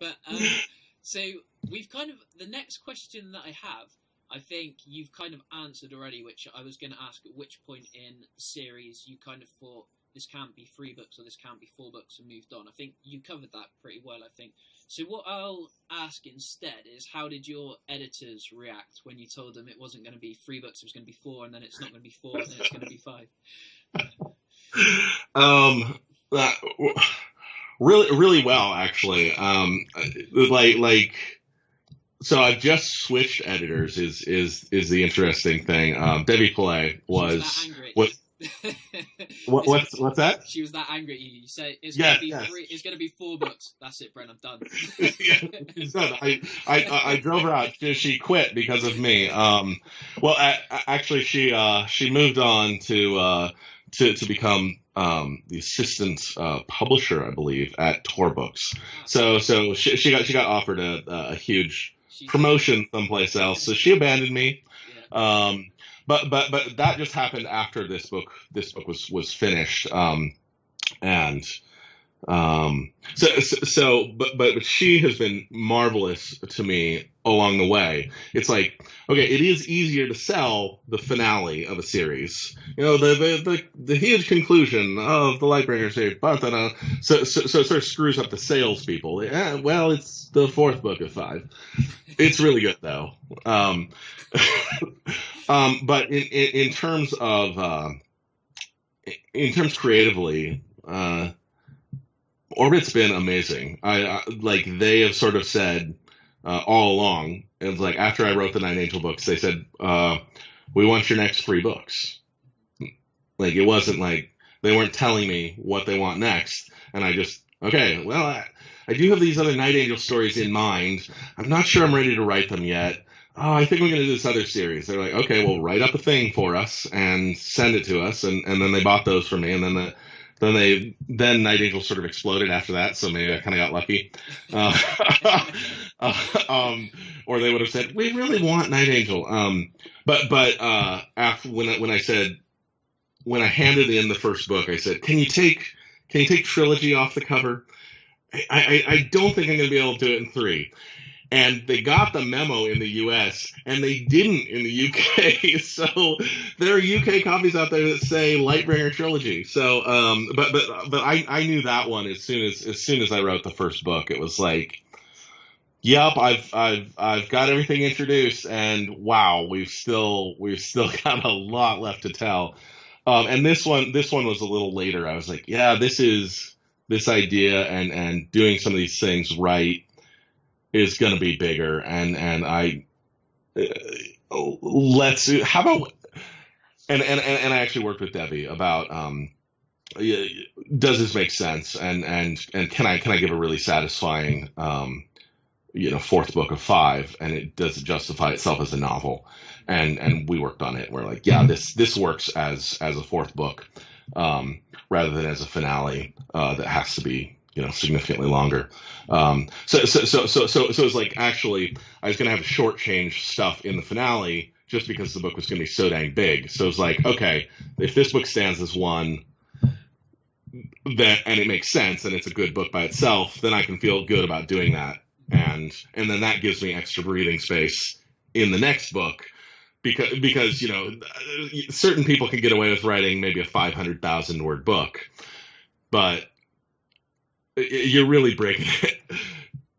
But so we've kind of the next question that I have. I think you've kind of answered already, which I was going to ask at which point in the series you kind of thought this can't be 3 books or this can't be 4 books and moved on. I think you covered that pretty well, I think. So what I'll ask instead is, how did your editors react when you told them it wasn't going to be 3 books, it was going to be 4, and then it's not going to be 4, and then it's going to be 5? Really well, actually. So I've just switched editors is the interesting thing. Debbie Pillay was what's that? She was that angry at you. You say it's gonna be 3. It's gonna be 4 books. That's it, Brent. I'm done. She's done. I drove her out. She quit because of me. Actually, she moved on to become the assistant publisher, I believe, at Tor Books. So she got offered a huge promotion someplace else. So she abandoned me. Yeah. But that just happened after this book was finished. But she has been marvelous to me along the way. It's like, okay, it is easier to sell the finale of a series, the huge conclusion of the Lightbringer series, so it sort of screws up the salespeople. Yeah, well, it's the 4th book of 5. It's really good though. But in terms creatively, Orbit's been amazing. They have sort of said all along. It was like after I wrote the 9 Angel books, they said, "We want your next 3 books." Like, it wasn't like they weren't telling me what they want next, and I just, okay, well, I do have these other Night Angel stories in mind. I'm not sure I'm ready to write them yet. Oh, I think we're going to do this other series. They're like, okay, well, write up a thing for us and send it to us, and then they bought those for me, and then Night Angel sort of exploded after that, so maybe I kind of got lucky. Or they would have said, we really want Night Angel. But after when I handed in the first book, I said, can you take Trilogy off the cover? I don't think I'm going to be able to do it in 3. And they got the memo in the U.S. and they didn't in the U.K. So there are U.K. copies out there that say Lightbringer Trilogy. So, but I knew that one as soon as I wrote the first book. It was like, yep, I've got everything introduced, and wow, we've still got a lot left to tell. And this one was a little later. I was like, yeah, this idea and doing some of these things right is going to be bigger, and I how about and I actually worked with Debbie about does this make sense, and can I give a really satisfying 4th book of 5, and does it justify itself as a novel, and we worked on it. We're like, yeah, this works as a 4th book rather than as a finale that has to be significantly longer. So it was like, actually, I was going to have to shortchange stuff in the finale just because the book was going to be so dang big. So it was like, okay, if this book stands as one, and it makes sense, and it's a good book by itself, then I can feel good about doing that. And then that gives me extra breathing space in the next book. Because certain people can get away with writing maybe a 500,000 word book, but you're really breaking it.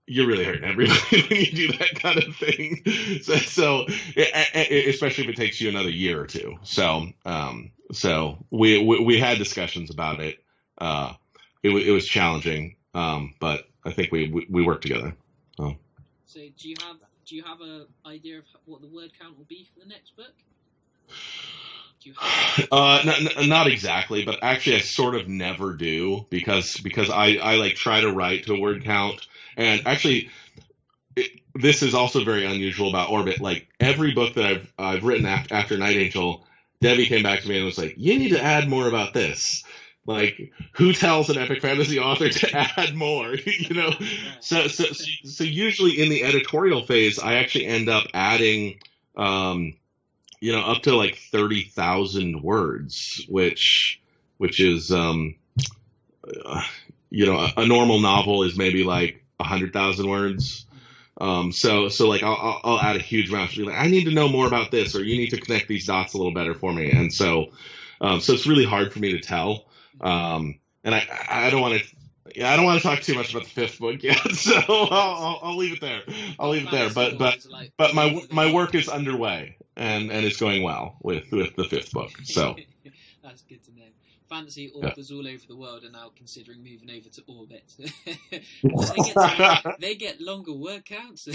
You're really hurting everybody when you do that kind of thing. So especially if it takes you another year or 2. So we had discussions about it. It was challenging, but I think we worked together. So do you have an idea of what the word count will be for the next book? Not exactly, but actually I sort of never do because I like try to write to a word count, and actually this is also very unusual about Orbit. Like, every book that I've written after Night Angel, Debbie came back to me and was like, you need to add more about this. Like, who tells an epic fantasy author to add more? So usually in the editorial phase, I actually end up adding up to like 30,000 words, which is, a normal novel is maybe like 100,000 words. So like I'll add a huge amount. She'll be like, I need to know more about this, or you need to connect these dots a little better for me. And so it's really hard for me to tell. And I don't want to. Yeah, I don't want to talk too much about the fifth book yet, so I'll leave it there. I'll leave it there. But my work is underway and it's going well with the fifth book. So that's good to know. Fantasy authors all over the world are now considering moving over to Orbit. They get longer word counts.